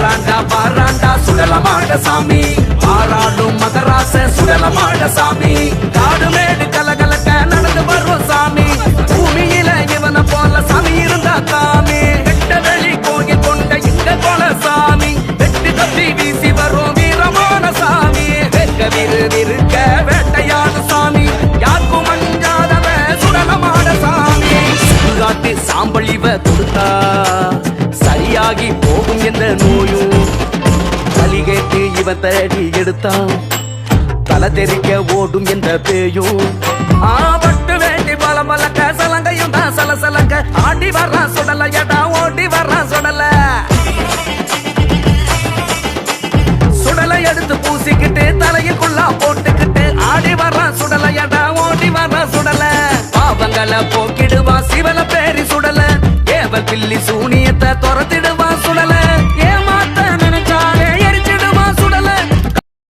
பாராண்டா சுடலமாட சாமி பாராடும் மகராச சுடலமாட சாமி காடு மேடு கலகலக்க நடந்து வரும் சாமி பூமியில இவனை போல சாமி இருந்தா காமி வெட்ட வெளி கோயில் கொண்ட இங்க கொல சாமி வெட்டி தப்பி வீசி வரும் வீரமான சாமி வெக்க விருக்க வேட்டையான சாமி யாருக்கும் மஞ்சாதவ சுடலமாட சாமி சுடுகாட்டு சாம்பல் இவ கொடுத்தா சரியாகி போகும் எந்த நோயும் பலி கேட்டு இவன் தடி எடுத்தான் தலை தெரிக்க ஓடும் எந்த பேயும் ஆபட்டு வேண்டி பல மலக்க சலங்கையும் தான் சலசலங்க ஆடி வர்றான் சுடல எடா ஓடி வர்றான் சுடல சுடலை எடுத்து பூசிக்கிட்டு தலையுக்குள்ளா போட்டுக்கிட்டு ஆடி வர்றான் சுடல எடா ஓடி வர்றான் சுடல பாவங்களை போக்கிடுவா சிவல பேரி சுடல ஏவல் பில்லி சூனியத்தை துரத்திட